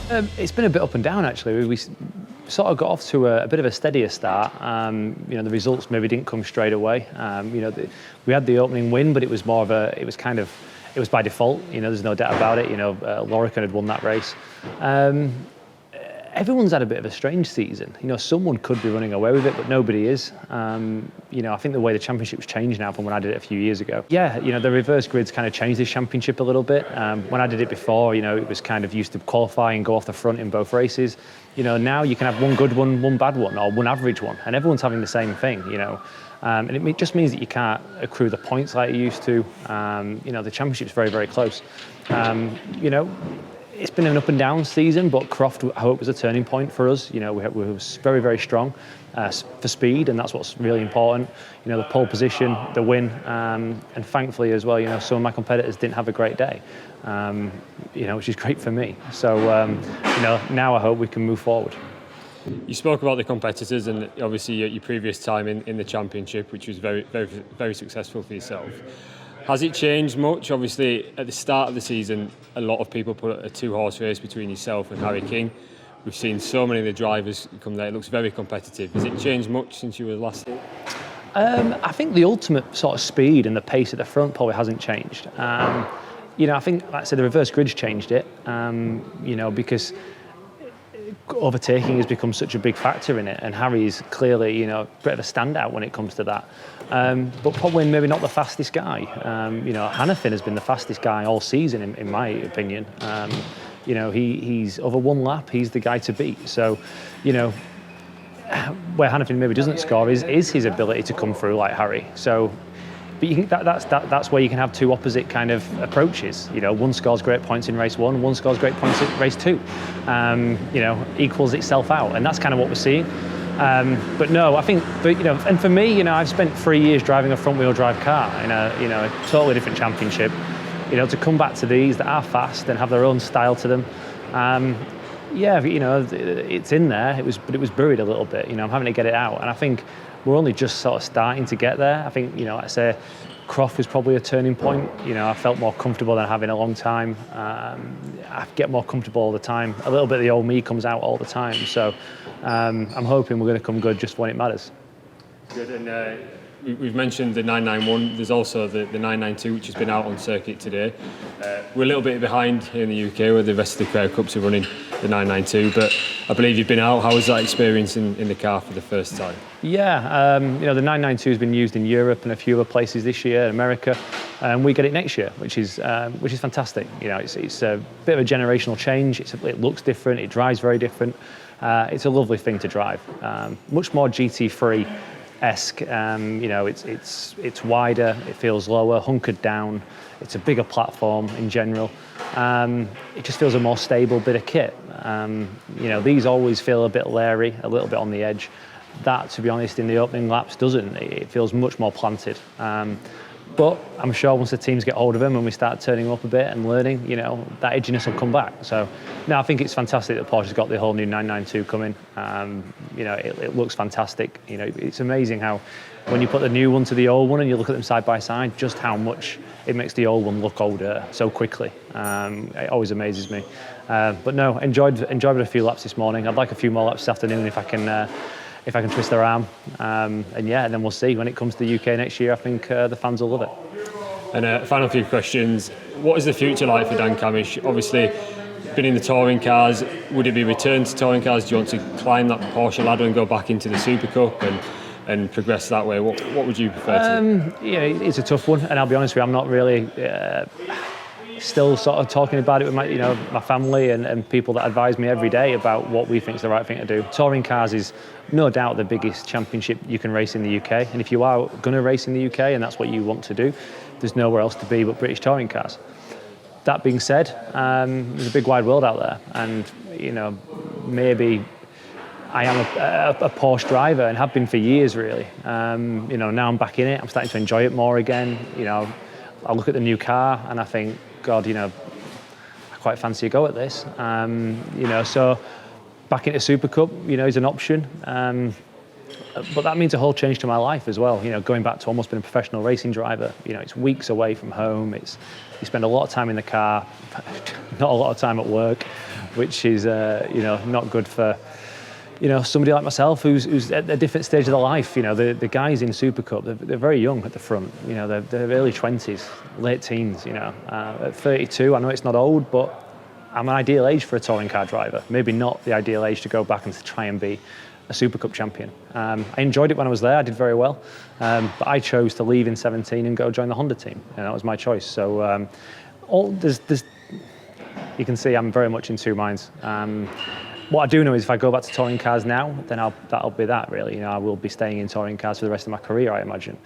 It's been a bit up and down actually. We sort of got off to a bit of a steadier start. The results maybe didn't come straight away. We had the opening win, but it was more of it was by default. There's no doubt about it. Lorican had won that race. Everyone's had a bit of a strange season. Someone could be running away with it, but nobody is. I think the way the championship's changed now from when I did it a few years ago. Yeah, the reverse grids kind of changed this championship a little bit. When I did it before, it was kind of used to qualify and go off the front in both races. Now you can have one good one, one bad one, or one average one, and everyone's having the same thing. And it just means that you can't accrue the points like you used to. The championship's very, very close. It's been an up and down season, but Croft, I hope, was a turning point for us. We were very, very strong for speed, and that's what's really important. The pole position, the win, and thankfully as well, some of my competitors didn't have a great day, which is great for me. So, now I hope we can move forward. You spoke about the competitors and obviously your previous time in the championship, which was very, very, very successful for yourself. Has it changed much? Obviously, at the start of the season, a lot of people put a two-horse race between yourself and Harry King. We've seen so many of the drivers come there. It looks very competitive. Has it changed much since you were last here? I think the ultimate sort of speed and the pace at the front probably hasn't changed. I think, like I said, the reverse grid's changed it, because overtaking has become such a big factor in it, and Harry's clearly, a bit of a standout when it comes to that. But probably maybe not the fastest guy. Hannafin has been the fastest guy all season, in my opinion. He's over one lap, he's the guy to beat. So, where Hannafin maybe doesn't score is his ability to come through like Harry. So, but that's where you can have two opposite kind of approaches. One scores great points in race one, one scores great points in race two. Equals itself out, and that's kind of what we're seeing. But no, I think, and for me, I've spent 3 years driving a front-wheel drive car in a totally different championship. To come back to these that are fast and have their own style to them. It's in there. But it was buried a little bit. I'm having to get it out, and I think we're only just sort of starting to get there. I think, like I say, Croft was probably a turning point. I felt more comfortable than I have in a long time. I get more comfortable all the time. A little bit of the old me comes out all the time. So I'm hoping we're going to come good just when it matters. Good. And we've mentioned the 991. There's also the 992, which has been out on circuit today. We're a little bit behind here in the UK, where the rest of the Carrera Cups are running the 992. But I believe you've been out. How was that experience in the car for the first time? Yeah, the 992 has been used in Europe and a few other places this year, in America, and we get it next year, which is fantastic. It's a bit of a generational change. It looks different. It drives very different. It's a lovely thing to drive. Much more GT3-esque. It's wider. It feels lower, hunkered down. It's a bigger platform in general. It just feels a more stable bit of kit. These always feel a bit leery, a little bit on the edge. That, to be honest, in the opening laps doesn't. It feels much more planted. But I'm sure once the teams get hold of them and we start turning them up a bit and learning, that edginess will come back. So, no, I think it's fantastic that Porsche's got the whole new 992 coming. It looks fantastic. It's amazing how when you put the new one to the old one and you look at them side by side, just how much it makes the old one look older so quickly. It always amazes me. But no, enjoyed a few laps this morning. I'd like a few more laps this afternoon if I can twist their arm. And then we'll see. When it comes to the UK next year, I think the fans will love it. And final few questions. What is the future like for Dan Cammish? Obviously, been in the touring cars. Would it be returned to touring cars? Do you want to climb that Porsche ladder and go back into the Super Cup and progress that way? What would you prefer to do? It's a tough one. And I'll be honest with you, I'm not really... still sort of talking about it with my family and people that advise me every day about what we think is the right thing to do. Touring cars is no doubt the biggest championship you can race in the UK, and if you are going to race in the UK and that's what you want to do, there's nowhere else to be but British touring cars. That being said, there's a big wide world out there, and maybe I am a Porsche driver and have been for years really. Now I'm back in it, I'm starting to enjoy it more again. I look at the new car and I think, God, I quite fancy a go at this. So back into Super Cup, is an option. But that means a whole change to my life as well. Going back to almost being a professional racing driver. It's weeks away from home. You spend a lot of time in the car, not a lot of time at work. which is not good for somebody like myself who's at a different stage of their life. The guys in Super Cup, they're very young at the front. They're early 20s, late teens. At 32, I know it's not old, but I'm an ideal age for a touring car driver. Maybe not the ideal age to go back and to try and be a Super Cup champion. I enjoyed it when I was there. I did very well, but I chose to leave in 17 and go join the Honda team, and that was my choice. So you can see I'm very much in two minds. What I do know is if I go back to touring cars now, then that'll be that, really. I will be staying in touring cars for the rest of my career, I imagine.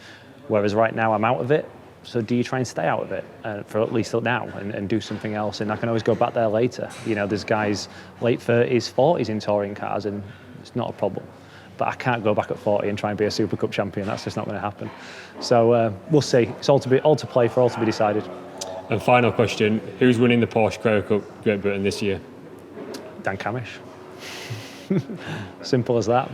Whereas right now I'm out of it. So do you try and stay out of it for at least now and do something else? And I can always go back there later. There's guys late 30s, 40s in touring cars, and it's not a problem. But I can't go back at 40 and try and be a Super Cup champion. That's just not going to happen. So we'll see. It's all to play for, all to be decided. And final question, who's winning the Porsche Carrera Cup Great Britain this year? Dan Cammish. Simple as that.